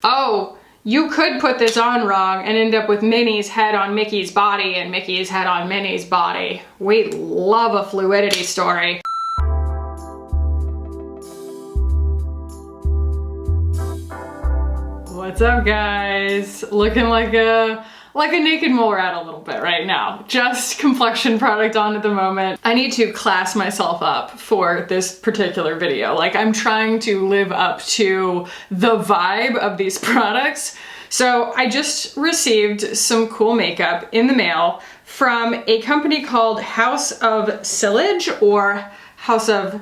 oh, you could put this on wrong and end up with Minnie's head on Mickey's body and Mickey's head on Minnie's body. We love a fluidity story. What's up, guys? Looking like a naked mole rat a little bit right now. Just complexion product on at the moment. I need to class myself up for this particular video. Like, I'm trying to live up to the vibe of these products. So I just received some cool makeup in the mail from a company called House of Sillage or House of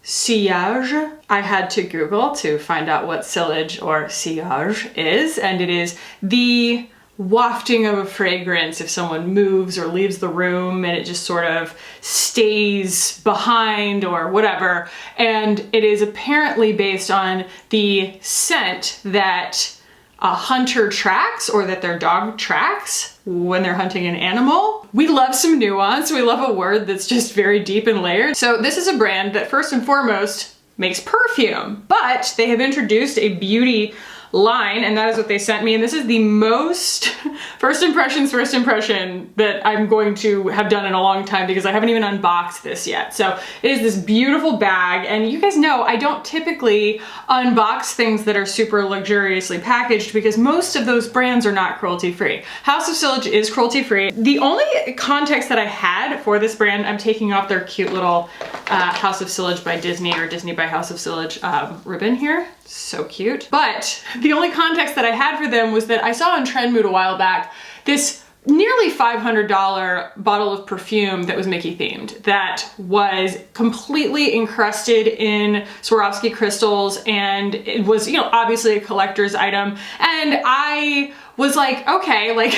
Sillage. I had to Google to find out what sillage or sillage is, and it is the wafting of a fragrance if someone moves or leaves the room and it just sort of stays behind or whatever. And it is apparently based on the scent that a hunter tracks or that their dog tracks when they're hunting an animal. We love some nuance. We love a word that's just very deep and layered. So this is a brand that first and foremost makes perfume, but they have introduced a beauty line, and that is what they sent me. And this is the most first impression that I'm going to have done in a long time because I haven't even unboxed this yet. So it is this beautiful bag, and you guys know I don't typically unbox things that are super luxuriously packaged because most of those brands are not cruelty-free. House of Sillage is cruelty-free. The only context that I had for this brand, I'm taking off their cute little House of Sillage by Disney or Disney by House of Sillage ribbon here. So cute. But the only context that I had for them was that I saw on Trendmood a while back this nearly $500 bottle of perfume that was Mickey themed, that was completely encrusted in Swarovski crystals, and it was, you know, obviously a collector's item. And I was like, okay, like,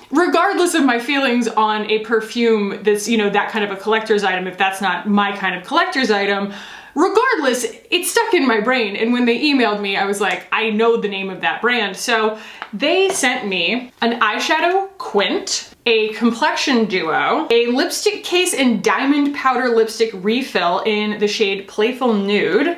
regardless of my feelings on a perfume that's, you know, that kind of a collector's item, if that's not my kind of collector's item, regardless, it stuck in my brain. And when they emailed me, I was like, I know the name of that brand. So they sent me an eyeshadow quint, a complexion duo, a lipstick case and diamond powder lipstick refill in the shade Playful Nude,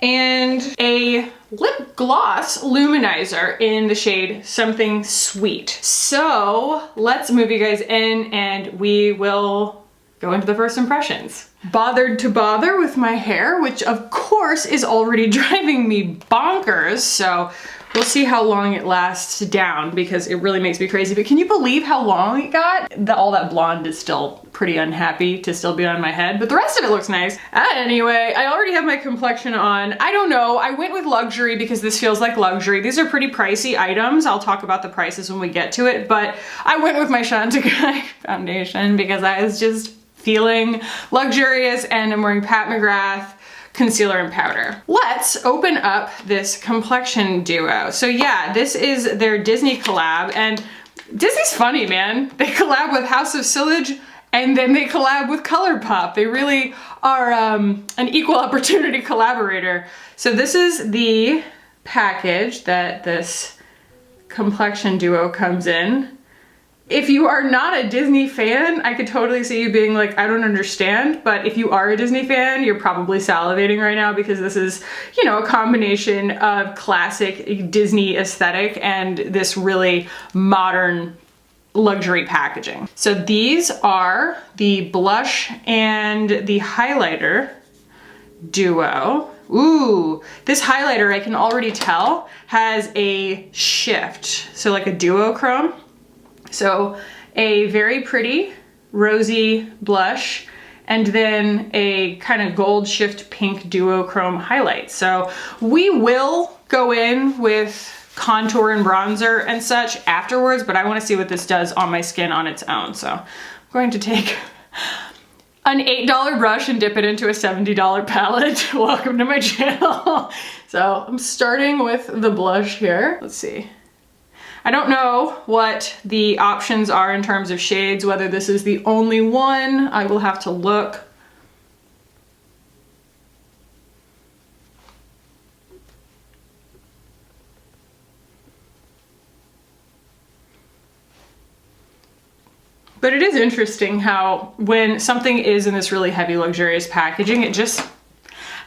and a lip gloss luminizer in the shade Something Sweet. So let's move you guys in and we will go into the first impressions. Bothered to bother with my hair, which of course is already driving me bonkers, so we'll see how long it lasts down because it really makes me crazy. But can you believe how long it got? All that blonde is still pretty unhappy to still be on my head, but the rest of it looks nice. Anyway, I already have my complexion on. I don't know, I went with luxury because this feels like luxury. These are pretty pricey items. I'll talk about the prices when we get to it, but I went with my Chantecaille foundation because I was just feeling luxurious, and I'm wearing Pat McGrath concealer and powder. Let's open up this complexion duo. So yeah, this is their Disney collab, and Disney's funny, man. They collab with House of Sillage and then they collab with ColourPop. They really are an equal opportunity collaborator. So this is the package that this complexion duo comes in. If you are not a Disney fan, I could totally see you being like, I don't understand. But if you are a Disney fan, you're probably salivating right now because this is, you know, a combination of classic Disney aesthetic and this really modern luxury packaging. So these are the blush and the highlighter duo. Ooh, this highlighter, I can already tell, has a shift. So like a duochrome. So a very pretty rosy blush and then a kind of gold shift pink duochrome highlight. So we will go in with contour and bronzer and such afterwards, but I want to see what this does on my skin on its own. So I'm going to take an $8 brush and dip it into a $70 palette. Welcome to my channel. So I'm starting with the blush here. Let's see. I don't know what the options are in terms of shades, whether this is the only one. I will have to look. But it is interesting how when something is in this really heavy luxurious packaging, it just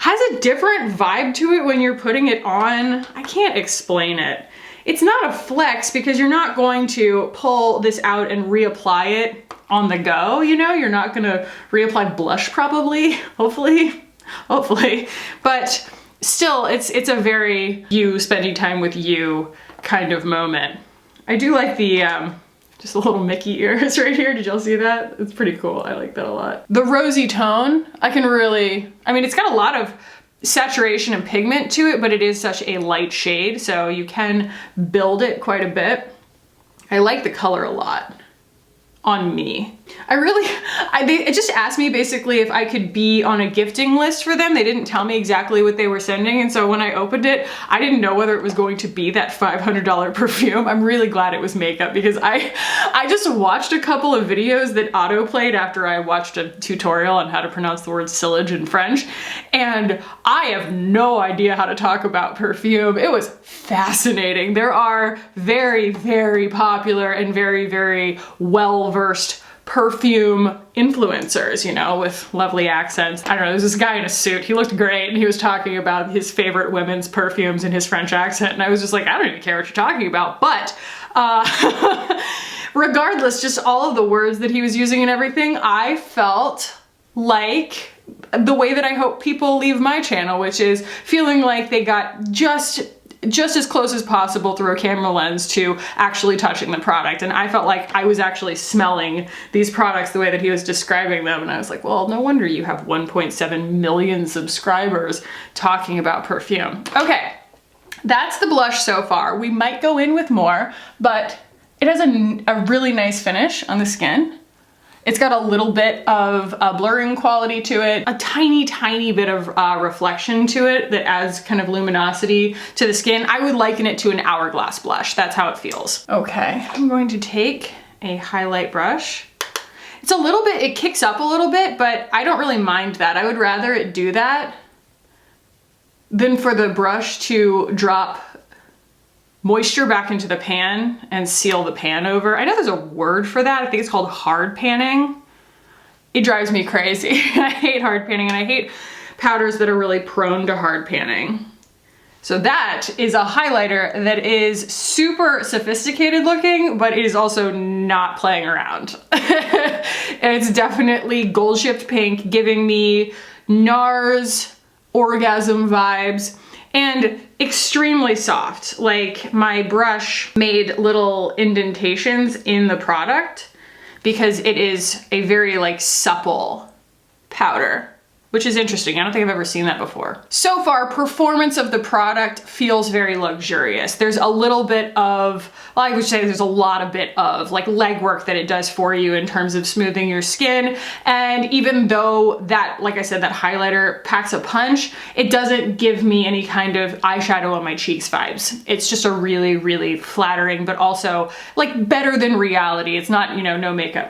has a different vibe to it when you're putting it on. I can't explain it. It's not a flex because you're not going to pull this out and reapply it on the go, you know? You're not gonna reapply blush probably, hopefully, but still it's a very you spending time with you kind of moment. I do like the just the little Mickey ears right here. Did y'all see that? It's pretty cool. I like that a lot. The rosy tone, I mean, it's got a lot of saturation and pigment to it, but it is such a light shade, so you can build it quite a bit. I like the color a lot on me. They just asked me basically if I could be on a gifting list for them. They didn't tell me exactly what they were sending, and so when I opened it, I didn't know whether it was going to be that $500 perfume. I'm really glad it was makeup because I just watched a couple of videos that auto-played after I watched a tutorial on how to pronounce the word sillage in French, and I have no idea how to talk about perfume. It was fascinating. There are very, very popular and very, very well-versed perfume influencers, you know, with lovely accents. I don't know, there's this guy in a suit, he looked great, and he was talking about his favorite women's perfumes in his French accent, and I was just like, I don't even care what you're talking about, but regardless, just all of the words that he was using and everything, I felt like the way that I hope people leave my channel, which is feeling like they got just as close as possible through a camera lens to actually touching the product. And I felt like I was actually smelling these products the way that he was describing them. And I was like, well, no wonder you have 1.7 million subscribers talking about perfume. Okay, that's the blush so far. We might go in with more, but it has a really nice finish on the skin. It's got a little bit of a blurring quality to it, a tiny, tiny bit of reflection to it that adds kind of luminosity to the skin. I would liken it to an hourglass blush. That's how it feels. Okay, I'm going to take a highlight brush. It's a little bit, it kicks up a little bit, but I don't really mind that. I would rather it do that than for the brush to drop moisture back into the pan and seal the pan over. I know there's a word for that. I think it's called hard panning. It drives me crazy. I hate hard panning, and I hate powders that are really prone to hard panning. So that is a highlighter that is super sophisticated looking, but it is also not playing around. It's definitely gold shipped pink, giving me NARS orgasm vibes, and extremely soft. Like, my brush made little indentations in the product because it is a very like supple powder, which is interesting. I don't think I've ever seen that before. So far, performance of the product feels very luxurious. There's a little bit of, well, I would say there's a lot of bit of like legwork that it does for you in terms of smoothing your skin. And even though that, like I said, that highlighter packs a punch, it doesn't give me any kind of eyeshadow on my cheeks vibes. It's just a really, really flattering, but also like better than reality. It's not, you know, no makeup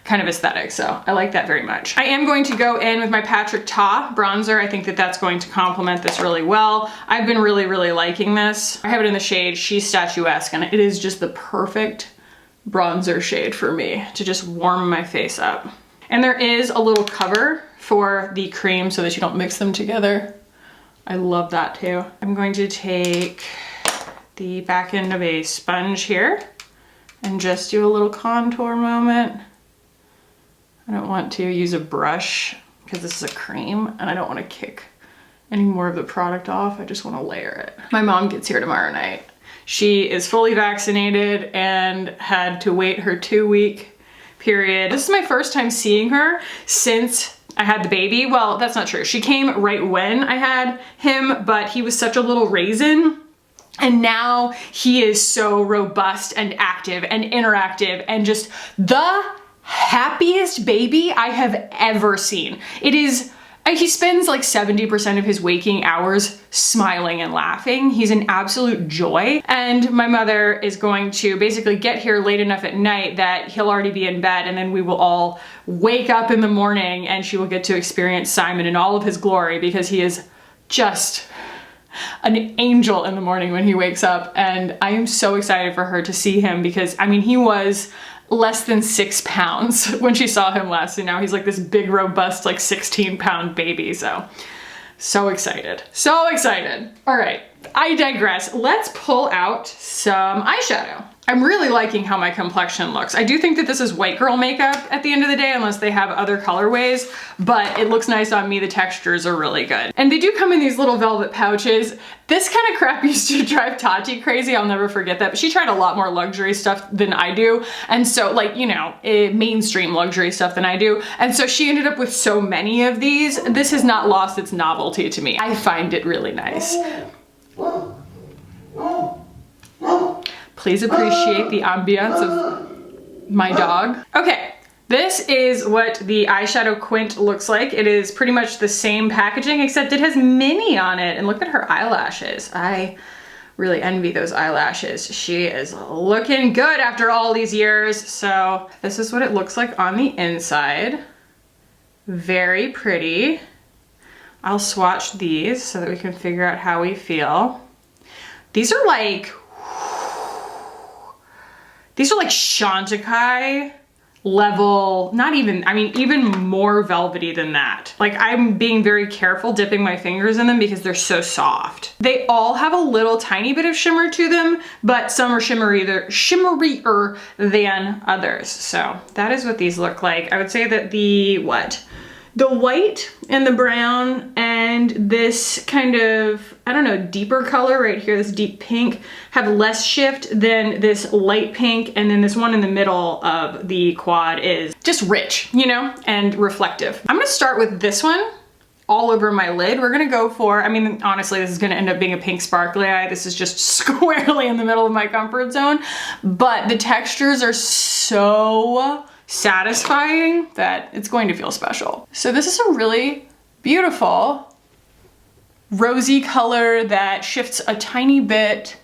kind of aesthetic. So I like that very much. I am going to go in with my Patrick Ta bronzer. I think that that's going to complement this really well. I've been really, really liking this. I have it in the shade She's Statuesque, and it is just the perfect bronzer shade for me to just warm my face up. And there is a little cover for the cream so that you don't mix them together. I love that too. I'm going to take the back end of a sponge here and just do a little contour moment. I don't want to use a brush because this is a cream and I don't want to kick any more of the product off. I just want to layer it. My mom gets here tomorrow night. She is fully vaccinated and had to wait her 2-week period. This is my first time seeing her since I had the baby. Well, that's not true. She came right when I had him, but he was such a little raisin. And now he is so robust and active and interactive and just the happiest baby I have ever seen. It is, he spends like 70% of his waking hours smiling and laughing. He's an absolute joy. And my mother is going to basically get here late enough at night that he'll already be in bed, and then we will all wake up in the morning and she will get to experience Simon in all of his glory, because he is just an angel in the morning when he wakes up. And I am so excited for her to see him, because I mean, he was less than 6 pounds when she saw him last, and now he's like this big, robust, like 16-pound baby. So So excited. So excited. All right, I digress. Let's pull out some eyeshadow. I'm really liking how my complexion looks. I do think that this is white girl makeup at the end of the day, unless they have other colorways, but it looks nice on me. The textures are really good. And they do come in these little velvet pouches. This kind of crap used to drive Tati crazy. I'll never forget that. But she tried a lot more luxury stuff than I do. And so like, you know, mainstream luxury stuff than I do. And so she ended up with so many of these. This has not lost its novelty to me. I find it really nice. Please appreciate the ambiance of my dog. Okay, this is what the eyeshadow quint looks like. It is pretty much the same packaging, except it has Minnie on it. And look at her eyelashes. I really envy those eyelashes. She is looking good after all these years. So this is what it looks like on the inside. Very pretty. I'll swatch these so that we can figure out how we feel. These are like Chantecaille level, not even, I mean, even more velvety than that. Like I'm being very careful dipping my fingers in them because they're so soft. They all have a little tiny bit of shimmer to them, but some are shimmerier than others. So that is what these look like. I would say that the white and the brown and this kind of, I don't know, deeper color right here, this deep pink, have less shift than this light pink, and then this one in the middle of the quad is just rich, you know, and reflective. I'm gonna start with this one all over my lid. We're gonna go for, I mean, honestly, this is gonna end up being a pink sparkly eye. This is just squarely in the middle of my comfort zone, but the textures are so satisfying that it's going to feel special. So this is a really beautiful rosy color that shifts a tiny bit,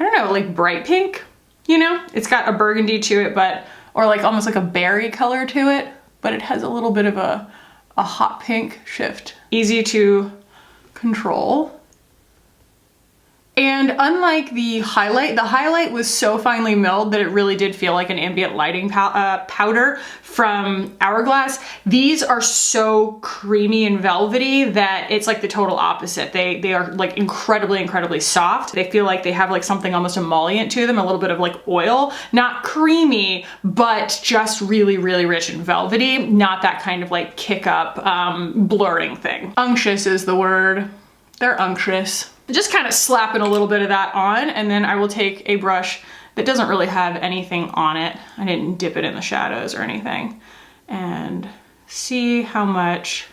I don't know, like bright pink, you know? It's got a burgundy to it, but, or like almost like a berry color to it, but it has a little bit of a hot pink shift. Easy to control. And unlike the highlight was so finely milled that it really did feel like an ambient lighting powder from Hourglass. These are so creamy and velvety that it's like the total opposite. They are like incredibly soft. They feel like they have like something almost emollient to them, a little bit of like oil. Not creamy, but just really rich and velvety. Not that kind of like kick up blurring thing. Unctuous is the word. They're unctuous. Just kind of slapping a little bit of that on, and then I will take a brush that doesn't really have anything on it. I didn't dip it in the shadows or anything. And see how much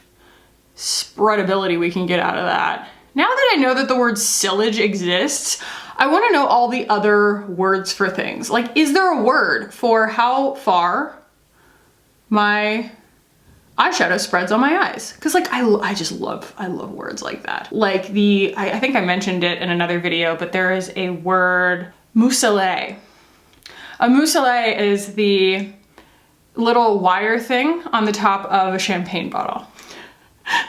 spreadability we can get out of that. Now that I know that the word sillage exists, I want to know all the other words for things. Like, is there a word for how far my eyeshadow spreads on my eyes? Because like I love words like that. Like I think I mentioned it in another video, but there is a word, mousselet. A mousselet is the little wire thing on the top of a champagne bottle.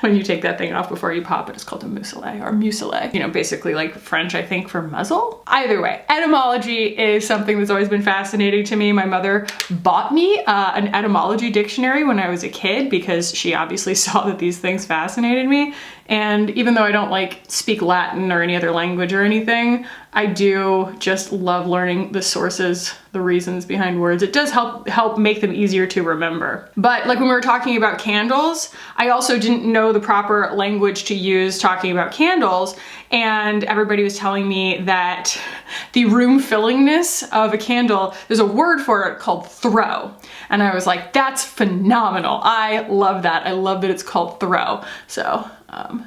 When you take that thing off before you pop it, it's called a mousselet or muselet. You know, basically like French, I think, for muzzle. Either way, etymology is something that's always been fascinating to me. My mother bought me an etymology dictionary when I was a kid because she obviously saw that these things fascinated me. And even though I don't like speak Latin or any other language or anything, I do just love learning the sources, the reasons behind words. It does help make them easier to remember. But like when we were talking about candles, I also didn't know the proper language to use talking about candles, and everybody was telling me that the room fillingness of a candle, there's a word for it called throw. And I was like, that's phenomenal. I love that. I love that it's called throw. So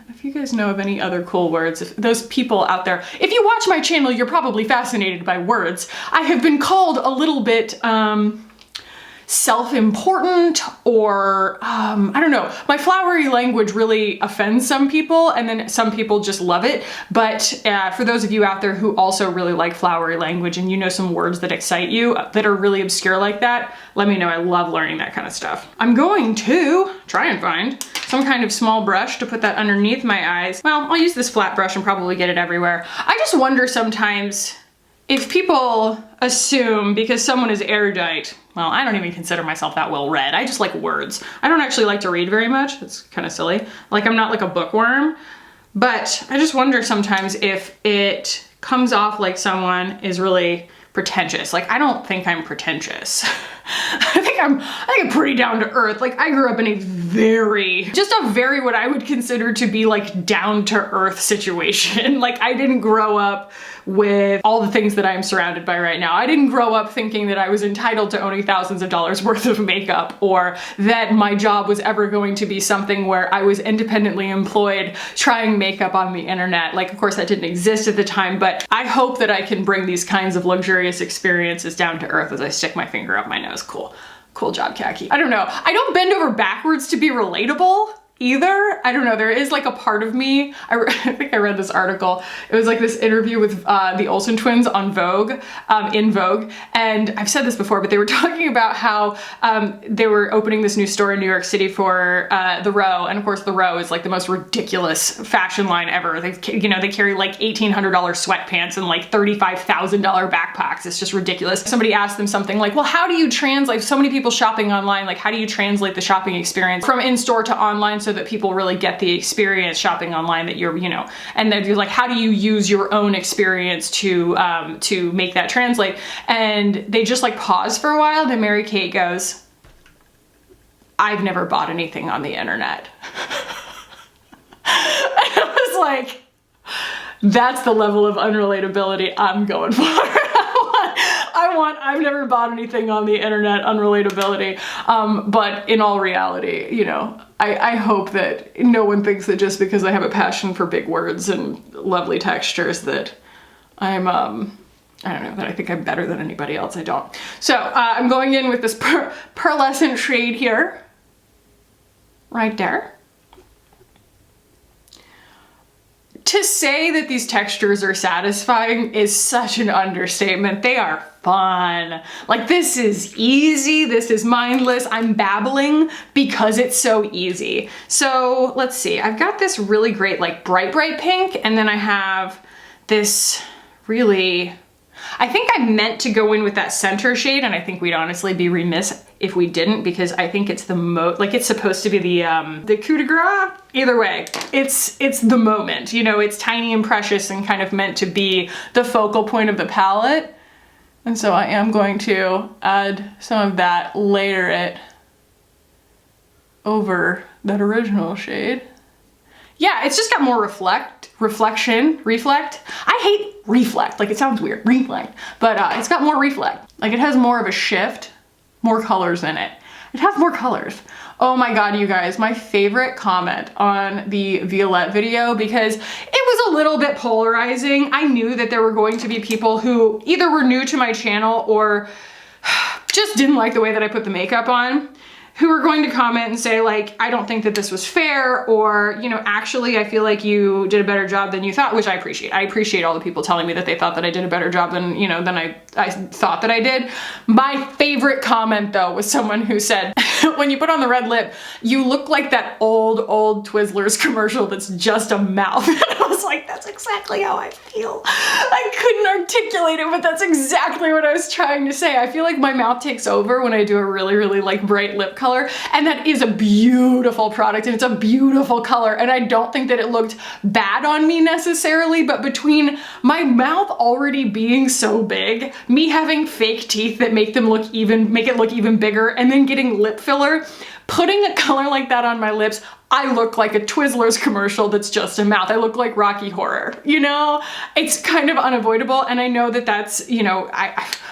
if you guys know of any other cool words, if those people out there, if you watch my channel, you're probably fascinated by words. I have been called a little bit self-important, or I don't know. My flowery language really offends some people, and then some people just love it. But for those of you out there who also really like flowery language and you know some words that excite you that are really obscure like that, let me know. I love learning that kind of stuff. I'm going to try and find some kind of small brush to put that underneath my eyes. Well, I'll use this flat brush and probably get it everywhere. I just wonder sometimes if people assume because someone is erudite, well, I don't even consider myself that well read. I just like words. I don't actually like to read very much. It's kind of silly. Like, I'm not like a bookworm, but I just wonder sometimes if it comes off like someone is really pretentious. Like, I don't think I'm pretentious. I think I'm pretty down to earth. Like, I grew up in a very what I would consider to be like down to earth situation. Like, I didn't grow up with all the things that I'm surrounded by right now. I didn't grow up thinking that I was entitled to owning thousands of dollars worth of makeup, or that my job was ever going to be something where I was independently employed trying makeup on the internet. Like, of course that didn't exist at the time, but I hope that I can bring these kinds of luxurious experiences down to earth as I stick my finger up my nose. Cool job, Khaki. I don't know. I don't bend over backwards to be relatable either. I don't know. There is like a part of me. I think I read this article. It was like this interview with the Olsen twins on Vogue, in Vogue. And I've said this before, but they were talking about how they were opening this new store in New York City for The Row. And of course, The Row is like the most ridiculous fashion line ever. They carry like $1,800 sweatpants and like $35,000 backpacks. It's just ridiculous. Somebody asked them something like, well, how do you translate so many people shopping online? Like, how do you translate the shopping experience from in-store to online so that people really get the experience shopping online that you're, and then you're like, how do you use your own experience to make that translate? And they just like pause for a while. Then Mary Kate goes, I've never bought anything on the internet. I was like, that's the level of unrelatability I'm going for. I've never bought anything on the internet unrelatability. But in all reality, I hope that no one thinks that just because I have a passion for big words and lovely textures that I'm, I don't know, that I think I'm better than anybody else. I don't. So I'm going in with this pearlescent shade here, right there. To say that these textures are satisfying is such an understatement. They are fun. Like, this is easy. This is mindless. I'm babbling because it's so easy. So let's see. I've got this really great, like bright pink. And then I have this really, I think I meant to go in with that center shade, and I think we'd honestly be remiss if we didn't, because I think it's the like it's supposed to be the coup de grace. Either way, it's the moment, it's tiny and precious and kind of meant to be the focal point of the palette. And so I am going to add some of that, layer it over that original shade. Yeah, it's just got more reflect. I hate reflect, like it sounds weird, reflect, but it's got more reflect. Like, it has more of a shift, more colors in it. It has more colors. Oh my God, you guys, my favorite comment on the Violette video, because it was a little bit polarizing. I knew that there were going to be people who either were new to my channel or just didn't like the way that I put the makeup on, who were going to comment and say like, I don't think that this was fair, or, actually I feel like you did a better job than you thought, which I appreciate. I appreciate all the people telling me that they thought that I did a better job than, than I thought that I did. My favorite comment though was someone who said, when you put on the red lip, you look like that old Twizzlers commercial that's just a mouth. And I was like, that's exactly how I feel. I couldn't articulate it, but that's exactly what I was trying to say. I feel like my mouth takes over when I do a really like bright lip color, and that is a beautiful product and it's a beautiful color, and I don't think that it looked bad on me necessarily, but between my mouth already being so big, me having fake teeth that make it look even bigger, and then getting lip filler, putting a color like that on my lips, I look like a Twizzlers commercial that's just a mouth. I look like Rocky Horror, It's kind of unavoidable, and I know that that's,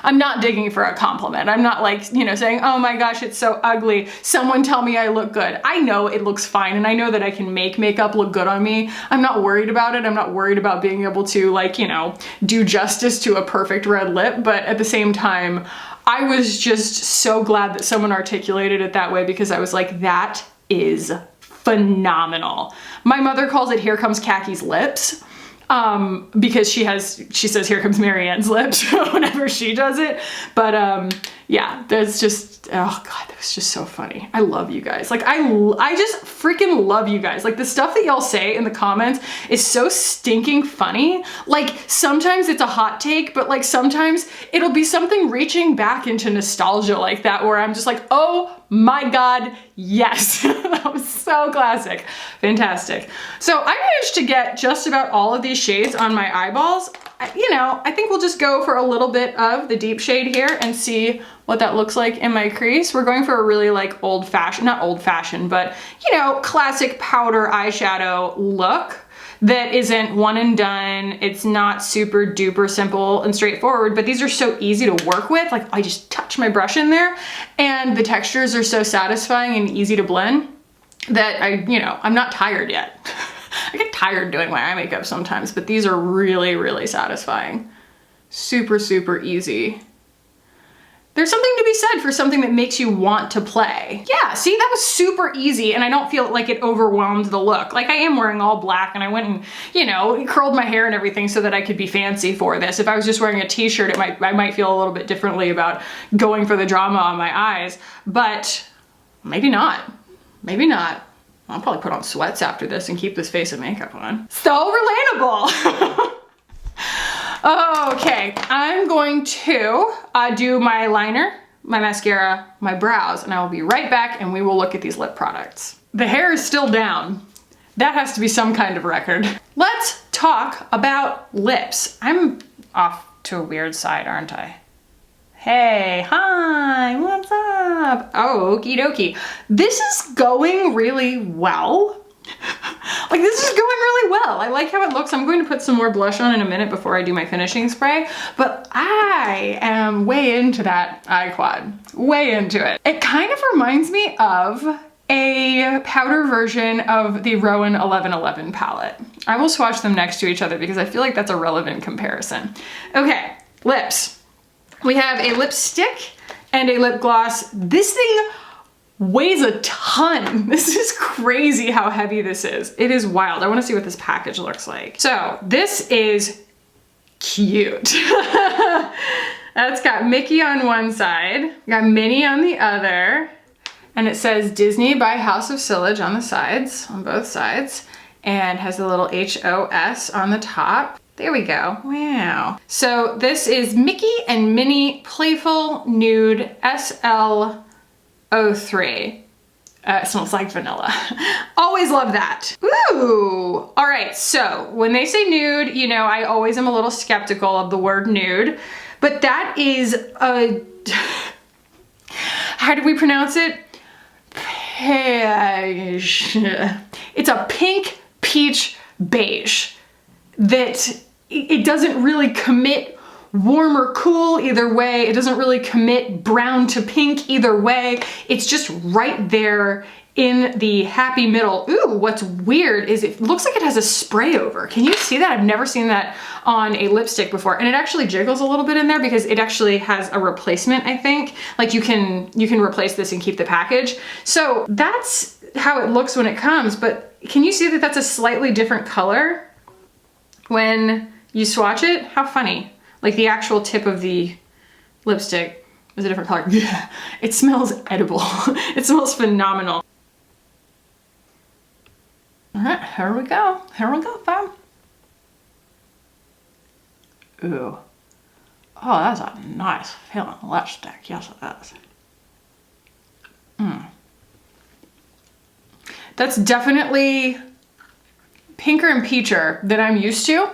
I'm not digging for a compliment. I'm not like, saying, oh my gosh, it's so ugly. Someone tell me I look good. I know it looks fine, and I know that I can make makeup look good on me. I'm not worried about it. I'm not worried about being able to like, do justice to a perfect red lip, but at the same time, I was just so glad that someone articulated it that way, because I was like, that is phenomenal. My mother calls it "Here Comes Khaki's lips," because she says "Here comes Marianne's lips" whenever she does it. But yeah, that's just, oh God, that was just so funny. I love you guys. Like I just freaking love you guys. Like the stuff that y'all say in the comments is so stinking funny. Like sometimes it's a hot take, but like sometimes it'll be something reaching back into nostalgia like that where I'm just like, oh my God, yes. That was so classic. Fantastic. So I managed to get just about all of these shades on my eyeballs. You know, I think we'll just go for a little bit of the deep shade here and see what that looks like in my crease. We're going for a really like old fashioned, not old fashioned, but you know, classic powder eyeshadow look that isn't one and done. It's not super duper simple and straightforward, but these are so easy to work with. Like I just touch my brush in there and the textures are so satisfying and easy to blend that I'm not tired yet. I get tired doing my eye makeup sometimes, but these are really, really satisfying. Super, super easy. There's something to be said for something that makes you want to play. Yeah, see, that was super easy and I don't feel like it overwhelmed the look. Like I am wearing all black and I went and, you know, curled my hair and everything so that I could be fancy for this. If I was just wearing a t-shirt, I might feel a little bit differently about going for the drama on my eyes, but maybe not. Maybe not. I'll probably put on sweats after this and keep this face of makeup on. So relatable. Okay, I'm going to do my liner, my mascara, my brows, and I will be right back and we will look at these lip products. The hair is still down. That has to be some kind of record. Let's talk about lips. I'm off to a weird side, aren't I? Hey, hi, what's up? Oh, okie dokie. This is going really well. Like this is going really well. I like how it looks. I'm going to put some more blush on in a minute before I do my finishing spray, but I am way into that eye quad, way into it. It kind of reminds me of a powder version of the Rowan 1111 palette. I will swatch them next to each other because I feel like that's a relevant comparison. Okay, lips. We have a lipstick and a lip gloss. This thing weighs a ton. This is crazy how heavy this is. It is wild. I want to see what this package looks like. So this is cute. That's got Mickey on one side, got Minnie on the other, and it says Disney by House of Sillage on the sides, on both sides, and has a little HOS on the top. There we go. Wow. So this is Mickey and Minnie Playful Nude SL03. It smells like vanilla. Always love that. Ooh. All right, so when they say nude, you know, I always am a little skeptical of the word nude, but that is a, how do we pronounce it? Beige. It's a pink peach beige that it doesn't really commit warm or cool either way. It doesn't really commit brown to pink either way. It's just right there in the happy middle. Ooh, what's weird is it looks like it has a spray over. Can you see that? I've never seen that on a lipstick before. And it actually jiggles a little bit in there because it actually has a replacement, I think. Like you can replace this and keep the package. So that's how it looks when it comes, but can you see that that's a slightly different color when you swatch it? How funny. Like the actual tip of the lipstick is a different color. Yeah, it smells edible. It smells phenomenal. All right, here we go. Here we go, fam. Ooh. Oh, that's a nice feeling lipstick. Yes, it is. That's definitely pinker and peacher than I'm used to.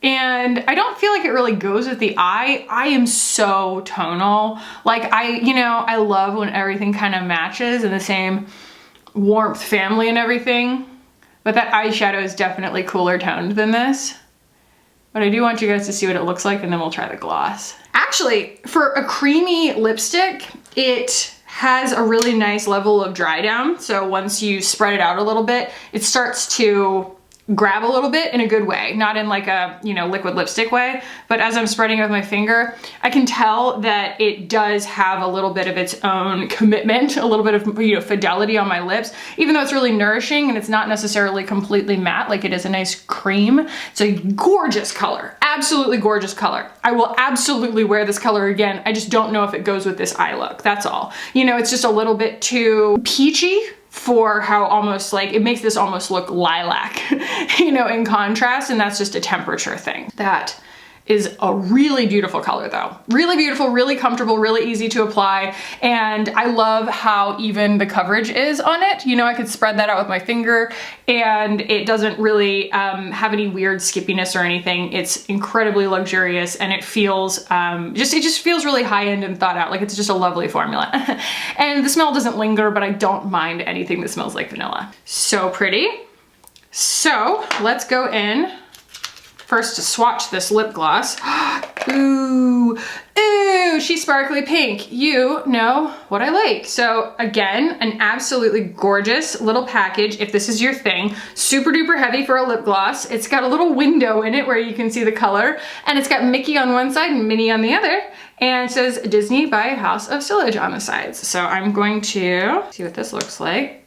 And I don't feel like it really goes with the eye. I am so tonal. Like I love when everything kind of matches in the same warmth family and everything. But that eyeshadow is definitely cooler toned than this. But I do want you guys to see what it looks like and then we'll try the gloss. Actually, for a creamy lipstick, it has a really nice level of dry down. So once you spread it out a little bit, it starts to grab a little bit in a good way, not in like a, you know, liquid lipstick way, but as I'm spreading it with my finger, I can tell that it does have a little bit of its own commitment, a little bit of, you know, fidelity on my lips, even though it's really nourishing and it's not necessarily completely matte like it is a nice cream. It's a gorgeous color, absolutely gorgeous color. I will absolutely wear this color again. I just don't know if it goes with this eye look, that's all. You know, it's just a little bit too peachy for how almost like, it makes this almost look lilac, you know, in contrast, and that's just a temperature thing. That is a really beautiful color though. Really beautiful, really comfortable, really easy to apply. And I love how even the coverage is on it. You know, I could spread that out with my finger and it doesn't really have any weird skippiness or anything. It's incredibly luxurious and it feels, it just feels really high end and thought out. Like it's just a lovely formula. And the smell doesn't linger, but I don't mind anything that smells like vanilla. So pretty. So let's go in first to swatch this lip gloss. Ooh, ooh, she's sparkly pink. You know what I like. So again, an absolutely gorgeous little package if this is your thing. Super duper heavy for a lip gloss. It's got a little window in it where you can see the color, and it's got Mickey on one side and Minnie on the other. And it says Disney by House of Sillage on the sides. So I'm going to see what this looks like.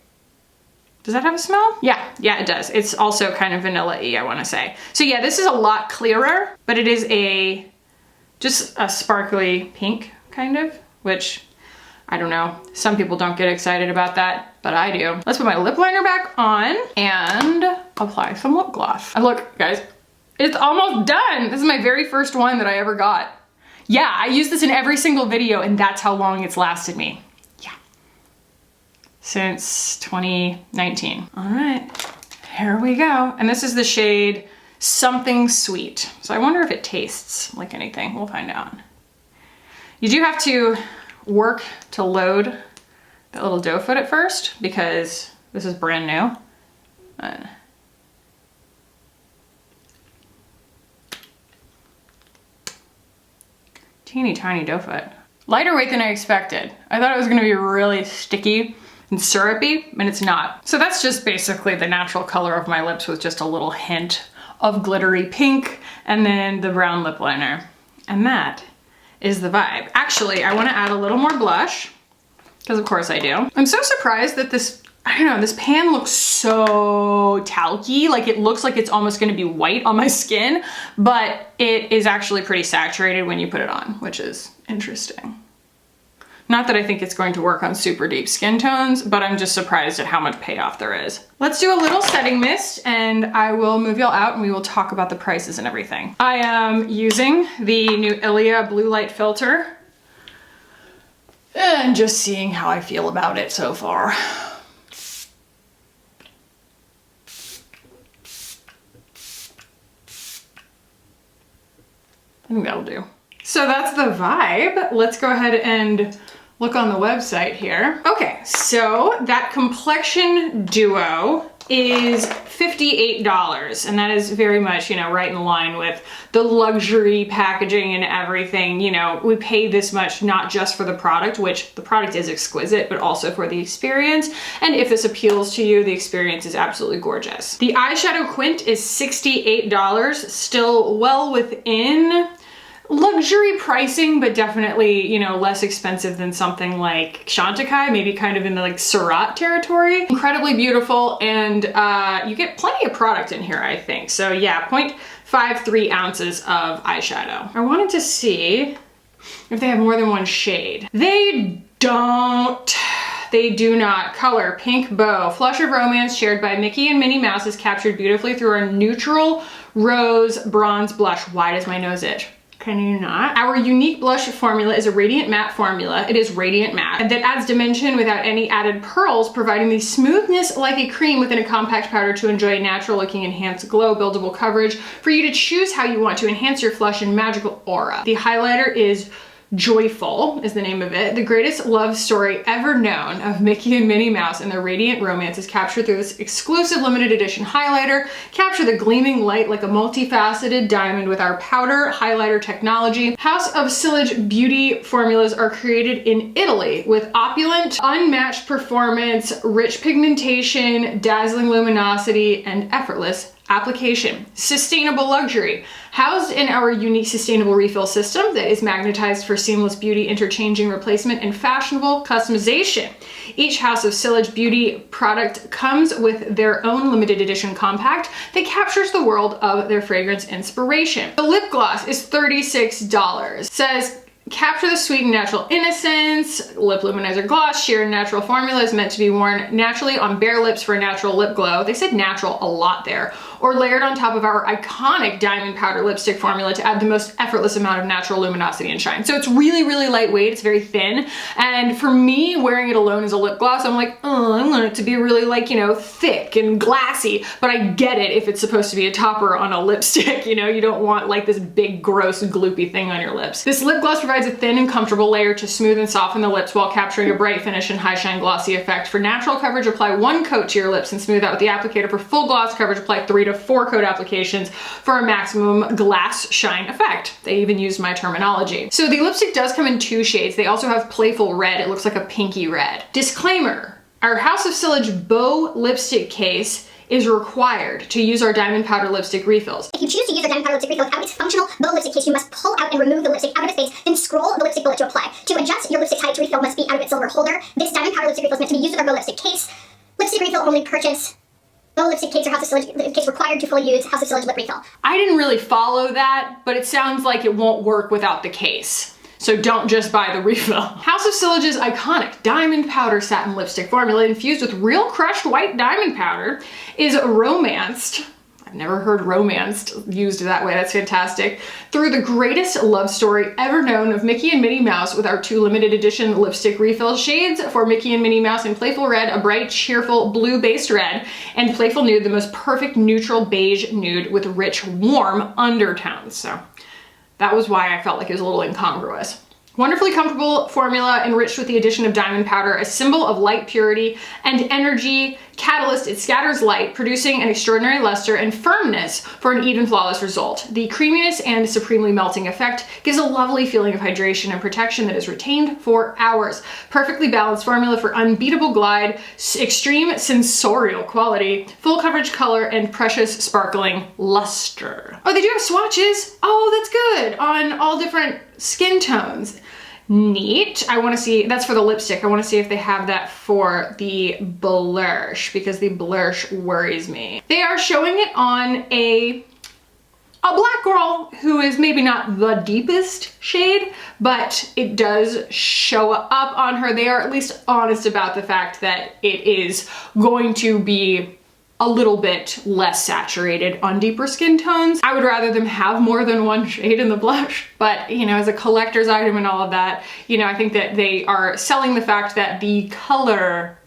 Does that have a smell? Yeah, it does. It's also kind of vanilla-y, I wanna say. So yeah, this is a lot clearer, but it is just a sparkly pink kind of, which I don't know. Some people don't get excited about that, but I do. Let's put my lip liner back on and apply some lip gloss. And look, guys, it's almost done. This is my very first one that I ever got. Yeah, I use this in every single video and that's how long it's lasted me. Since 2019. All right, here we go. And this is the shade Something Sweet. So I wonder if it tastes like anything. We'll find out. You do have to work to load that little doe foot at first because this is brand new. Teeny tiny doe foot. Lighter weight than I expected. I thought it was gonna be really sticky and syrupy, and it's not. So that's just basically the natural color of my lips with just a little hint of glittery pink and then the brown lip liner. And that is the vibe. Actually, I wanna add a little more blush, because of course I do. I'm so surprised that this, I don't know, this pan looks so talky. Like it looks like it's almost gonna be white on my skin, but it is actually pretty saturated when you put it on, which is interesting. Not that I think it's going to work on super deep skin tones, but I'm just surprised at how much payoff there is. Let's do a little setting mist and I will move y'all out and we will talk about the prices and everything. I am using the new Ilia blue light filter and just seeing how I feel about it so far. I think that'll do. So that's the vibe. Let's go ahead and look on the website here. Okay, so that complexion duo is $58, and that is very much, you know, right in line with the luxury packaging and everything. You know, we pay this much not just for the product, which the product is exquisite, but also for the experience. And if this appeals to you, the experience is absolutely gorgeous. The eyeshadow quint is $68, still well within luxury pricing, but definitely, you know, less expensive than something like Chantecaille, maybe kind of in the like Surratt territory. Incredibly beautiful, and you get plenty of product in here, I think. So yeah, 0.53 ounces of eyeshadow. I wanted to see if they have more than one shade. They don't. They do not. Color, Pink Bow. Flush of Romance shared by Mickey and Minnie Mouse is captured beautifully through our neutral rose bronze blush. Why does my nose itch? Can you not? Our unique blush formula is a radiant matte formula. It is radiant matte that adds dimension without any added pearls, providing the smoothness like a cream within a compact powder to enjoy a natural looking enhanced glow, buildable coverage for you to choose how you want to enhance your flush and magical aura. The highlighter is Joyful is the name of it. The greatest love story ever known of Mickey and Minnie Mouse and their radiant romance is captured through this exclusive limited edition highlighter. Capture the gleaming light like a multifaceted diamond with our powder highlighter technology. House of Sillage beauty formulas are created in Italy with opulent, unmatched performance, rich pigmentation, dazzling luminosity, and effortless Application: sustainable luxury. Housed in our unique sustainable refill system that is magnetized for seamless beauty interchanging, replacement, and fashionable customization. Each House of Sillage beauty product comes with their own limited edition compact that captures the world of their fragrance inspiration. The lip gloss is $36. Says, capture the sweet and natural innocence. Lip luminizer gloss, sheer and natural formula is meant to be worn naturally on bare lips for a natural lip glow. They said natural a lot there. Or layered on top of our iconic diamond powder lipstick formula to add the most effortless amount of natural luminosity and shine. So it's really, really lightweight. It's very thin. And for me, wearing it alone as a lip gloss, I'm like, oh, I want it to be really like, you know, thick and glassy. But I get it if it's supposed to be a topper on a lipstick. You know, you don't want like this big, gross, gloopy thing on your lips. This lip gloss provides a thin and comfortable layer to smooth and soften the lips while capturing a bright finish and high shine glossy effect. For natural coverage, apply 1 coat to your lips and smooth out with the applicator. For full gloss coverage, apply 3 to 4 coat applications for a maximum glass shine effect. They even used my terminology. So the lipstick does come in 2 shades. They also have playful red. It looks like a pinky red. Disclaimer: our House of Sillage Bow lipstick case is required to use our diamond powder lipstick refills. If you choose to use a diamond powder lipstick refill without its functional bow lipstick case, you must pull out and remove the lipstick out of its base, then scroll the lipstick bullet to apply. To adjust your lipstick height to refill must be out of its silver holder. This diamond powder lipstick refill is meant to be used with our bow lipstick case. Lipstick refill only purchase. Bow lipstick case or House of Sillage case required to fully use House of Sillage lip refill. I didn't really follow that, but it sounds like it won't work without the case. So don't just buy the refill. House of Sillage's iconic diamond powder satin lipstick formula infused with real crushed white diamond powder is romanced. I've never heard romanced used that way. That's fantastic. Through the greatest love story ever known of Mickey and Minnie Mouse with our 2 limited edition lipstick refill shades for Mickey and Minnie Mouse in Playful Red, a bright, cheerful blue-based red, and Playful Nude, the most perfect neutral beige nude with rich, warm undertones. So that was why I felt like it was a little incongruous. Wonderfully comfortable formula enriched with the addition of diamond powder, a symbol of light purity and energy catalyst. It scatters light, producing an extraordinary luster and firmness for an even flawless result. The creaminess and supremely melting effect gives a lovely feeling of hydration and protection that is retained for hours. Perfectly balanced formula for unbeatable glide, extreme sensorial quality, full coverage color, and precious sparkling luster. Oh, they do have swatches. Oh, that's good. On all different skin tones. Neat. I want to see, that's for the lipstick. I want to see if they have that for the blush, because the blush worries me. They are showing it on a black girl who is maybe not the deepest shade, but it does show up on her. They are at least honest about the fact that it is going to be a little bit less saturated on deeper skin tones. I would rather them have more than 1 shade in the blush, but you know, as a collector's item and all of that, you know, I think that they are selling the fact that the color,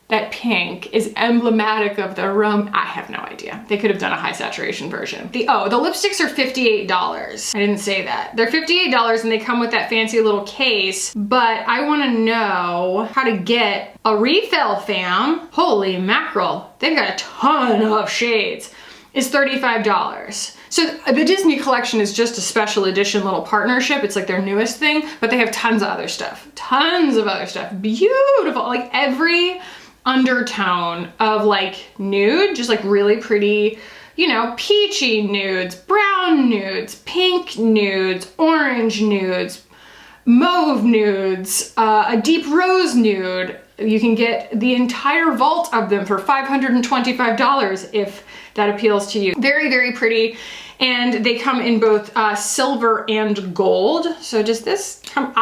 that pink, is emblematic of the aroma. I have no idea. They could have done a high saturation version. The lipsticks are $58. I didn't say that. They're $58 and they come with that fancy little case, but I wanna know how to get a refill, fam. Holy mackerel. They've got a ton of shades. It's $35. So the Disney collection is just a special edition little partnership. It's like their newest thing, but they have tons of other stuff. Tons of other stuff. Beautiful. Like every undertone of like nude, just like really pretty, you know, peachy nudes, brown nudes, pink nudes, orange nudes, mauve nudes, a deep rose nude. You can get the entire vault of them for $525 if that appeals to you. Very, very pretty. And they come in both silver and gold. So does this come,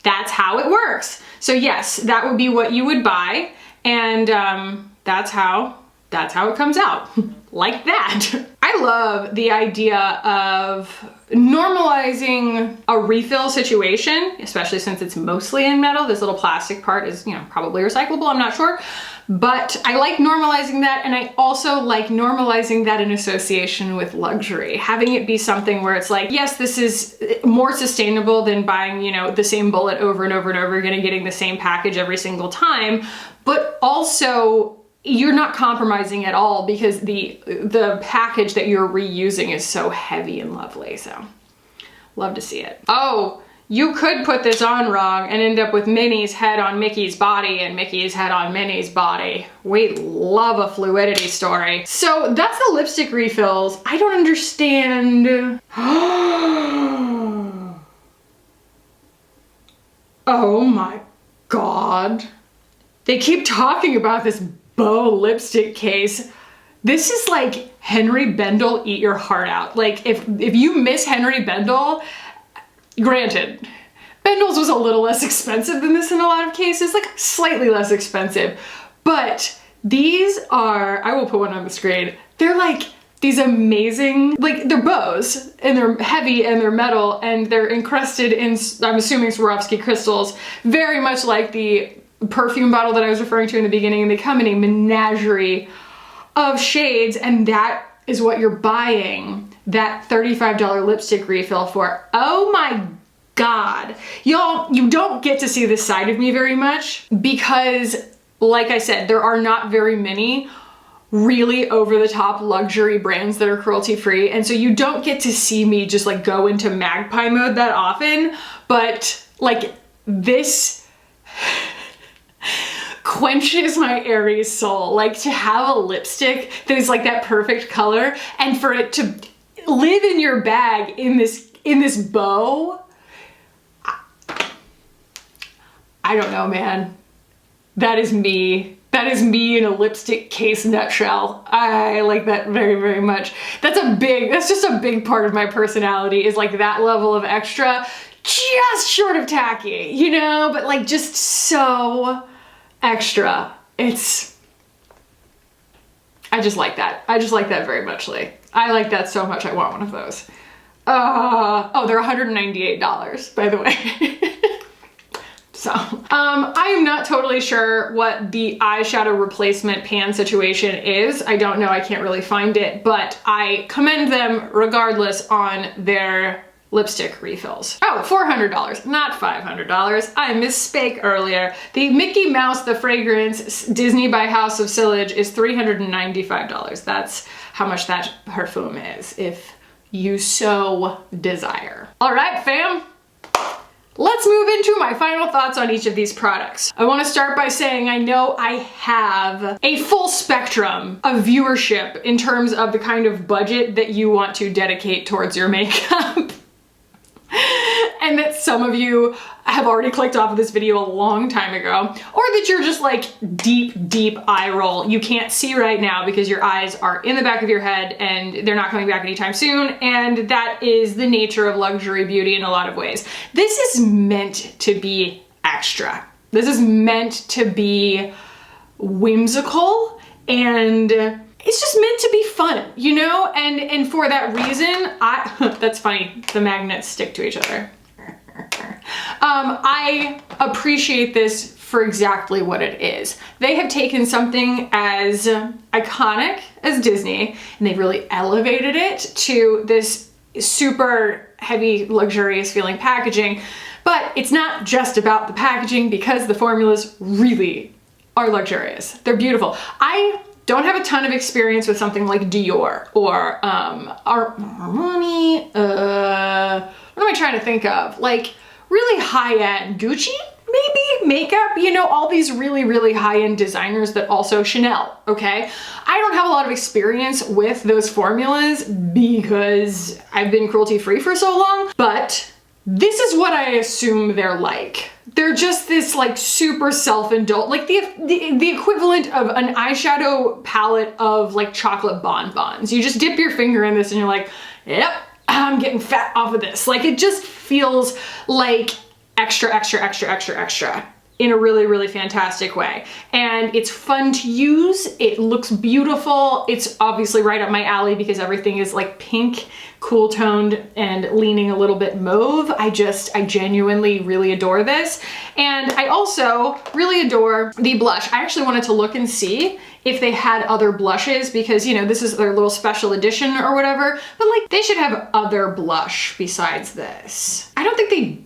that's how it works. So yes, that would be what you would buy, and that's how it comes out, like that. I love the idea of normalizing a refill situation, especially since it's mostly in metal. This little plastic part is, you know, probably recyclable, I'm not sure. But I like normalizing that, and I also like normalizing that in association with luxury. Having it be something where it's like, yes, this is more sustainable than buying, you know, the same bullet over and over and over again and getting the same package every single time, but also you're not compromising at all because the package that you're reusing is so heavy and lovely. So love to see it. Oh, you could put this on wrong and end up with Minnie's head on Mickey's body and Mickey's head on Minnie's body. We love a fluidity story. So that's the lipstick refills. I don't understand. Oh my God. They keep talking about this bow lipstick case. This is like Henry Bendel, eat your heart out. Like if you miss Henry Bendel, granted, Bendel's was a little less expensive than this in a lot of cases, like slightly less expensive, but these are, I will put one on the screen. They're like these amazing, like they're bows and they're heavy and they're metal and they're encrusted in, I'm assuming Swarovski crystals, very much like the perfume bottle that I was referring to in the beginning, and they come in a menagerie of shades, and that is what you're buying that $35 lipstick refill for. Oh my God. Y'all, you don't get to see this side of me very much because, like I said, there are not very many really over-the-top luxury brands that are cruelty-free, and so you don't get to see me just like go into magpie mode that often, but like this quenches my Aries soul. Like to have a lipstick that is like that perfect color and for it to live in your bag in this bow. I don't know, man. That is me. That is me in a lipstick case nutshell. I like that very, very much. That's just a big part of my personality, is like that level of extra, just short of tacky, you know, but like just so extra. I just like that. I just like that very much, Lee. I like that so much. I want one of those. Oh, they're $198, by the way. So, I am not totally sure what the eyeshadow replacement pan situation is. I don't know, I can't really find it, but I commend them regardless on their lipstick refills. Oh, $400, not $500. I misspoke earlier. The Mickey Mouse, the fragrance, Disney by House of Sillage is $395. That's how much that perfume is, if you so desire. All right, fam. Let's move into my final thoughts on each of these products. I want to start by saying I know I have a full spectrum of viewership in terms of the kind of budget that you want to dedicate towards your makeup. And that some of you have already clicked off of this video a long time ago, or that you're just like deep eye roll. You can't see right now because your eyes are in the back of your head and they're not coming back anytime soon, and that is the nature of luxury beauty in a lot of ways. This is meant to be extra. This is meant to be whimsical, and it's just meant to be fun, you know? And for that reason, that's funny, the magnets stick to each other. I appreciate this for exactly what it is. They have taken something as iconic as Disney, and they've really elevated it to this super heavy, luxurious feeling packaging. But it's not just about the packaging, because the formulas really are luxurious. They're beautiful. I don't have a ton of experience with something like Dior or Armani, what am I trying to think of? Like really high-end Gucci, maybe, makeup, you know, all these really high-end designers, that also Chanel, okay? I don't have a lot of experience with those formulas because I've been cruelty-free for so long, but this is what I assume they're like. They're just this like super self-indulgent, like the equivalent of an eyeshadow palette of like chocolate bonbons. You just dip your finger in this and you're like, yep, I'm getting fat off of this. Like it just feels like extra in a really fantastic way. And it's fun to use. It looks beautiful. It's obviously right up my alley because everything is like pink, cool toned, and leaning a little bit mauve. I genuinely really adore this. And I also really adore the blush. I actually wanted to look and see if they had other blushes because, you know, this is their little special edition or whatever, but like they should have other blush besides this. I don't think they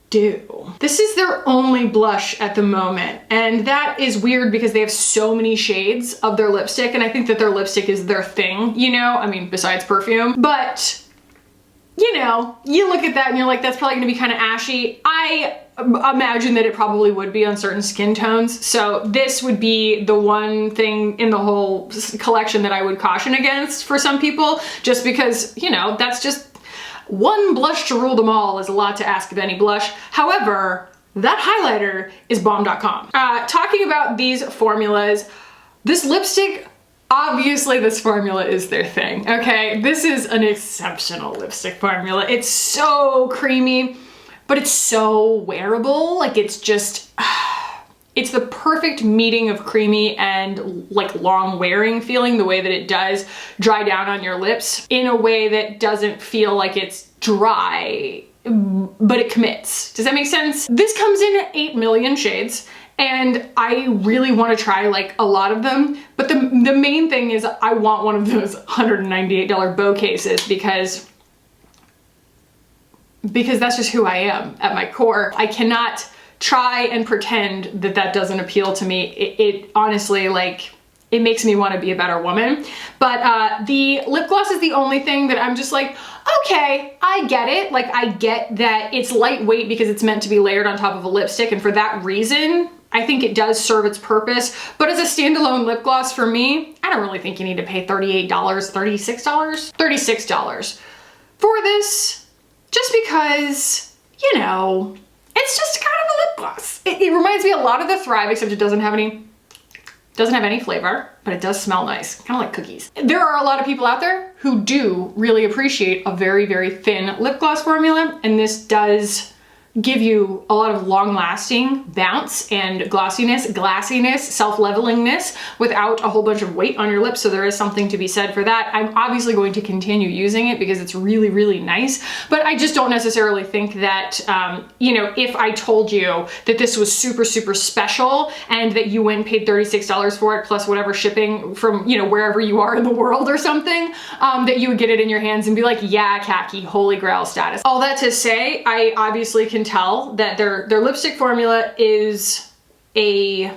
do. This is their only blush at the moment, and that is weird because they have so many shades of their lipstick, and I think that their lipstick is their thing, you know? I mean, besides perfume, but you know, you look at that and you're like, that's probably gonna be kind of ashy. I imagine that it probably would be on certain skin tones. So this would be the one thing in the whole collection that I would caution against for some people, just because, you know, that's just one blush to rule them all is a lot to ask of any blush. However, that highlighter is bomb.com. Talking about these formulas, this lipstick, obviously this formula is their thing, okay? This is an exceptional lipstick formula. It's so creamy, but it's so wearable. Like it's just, it's the perfect meeting of creamy and like long wearing feeling, the way that it does dry down on your lips in a way that doesn't feel like it's dry, but it commits. Does that make sense? This comes in 8 million shades, and I really want to try like a lot of them, but the main thing is I want one of those $198 bow cases because that's just who I am at my core. I cannot try and pretend that that doesn't appeal to me. It honestly, like, it makes me want to be a better woman. But the lip gloss is the only thing that I'm just like, okay, I get it. Like, I get that it's lightweight because it's meant to be layered on top of a lipstick, and for that reason, I think it does serve its purpose. But as a standalone lip gloss for me, I don't really think you need to pay $38, $36? $36 for this, just because, you know, it's just kind of a lip gloss. It reminds me a lot of the Thrive, except it doesn't have any flavor, but it does smell nice, kind of like cookies. There are a lot of people out there who do really appreciate a very, very thin lip gloss formula, and this does give you a lot of long-lasting bounce and glassiness, self-levelingness without a whole bunch of weight on your lips, so there is something to be said for that. I'm obviously going to continue using it because it's really, really nice, but I just don't necessarily think that, you know, if I told you that this was super, super special and that you went and paid $36 for it plus whatever shipping from, you know, wherever you are in the world or something, that you would get it in your hands and be like, yeah, khaki, holy grail status. All that to say, I obviously can tell that their lipstick formula is a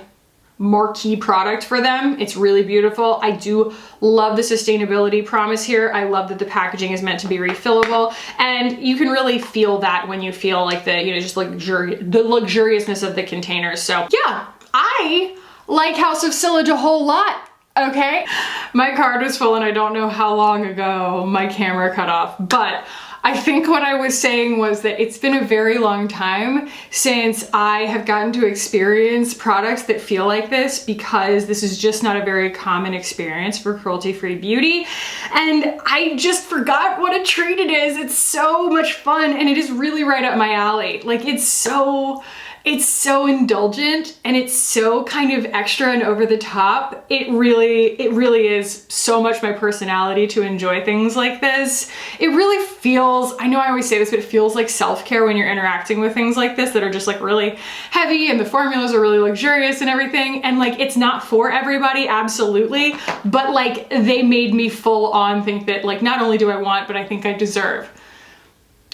marquee product for them. It's really beautiful. I do love the sustainability promise here. I love that the packaging is meant to be refillable, and you can really feel that when you feel like the, you know, just like the luxuriousness of the containers. So yeah, I like House of Sillage a whole lot. Okay, my card was full and I don't know how long ago my camera cut off, but I think what I was saying was that it's been a very long time since I have gotten to experience products that feel like this, because this is just not a very common experience for cruelty-free beauty. And I just forgot what a treat it is. It's so much fun, and it is really right up my alley. Like, it's so indulgent, and it's so kind of extra and over the top. It really is so much my personality to enjoy things like this. It really feels, I know I always say this, but it feels like self-care when you're interacting with things like this that are just like really heavy and the formulas are really luxurious and everything. And like, it's not for everybody, absolutely, but like, they made me full on think that like, not only do I want, but I think I deserve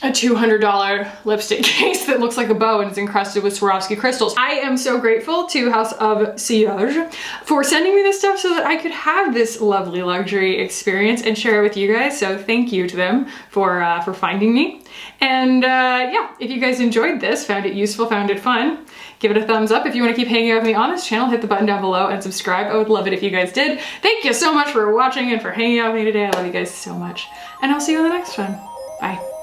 a $200 lipstick case that looks like a bow and is encrusted with Swarovski crystals. I am so grateful to House of Sillage for sending me this stuff so that I could have this lovely luxury experience and share it with you guys. So thank you to them for finding me. And yeah, if you guys enjoyed this, found it useful, found it fun, give it a thumbs up. If you want to keep hanging out with me on this channel, hit the button down below and subscribe. I would love it if you guys did. Thank you so much for watching and for hanging out with me today. I love you guys so much. And I'll see you in the next one. Bye.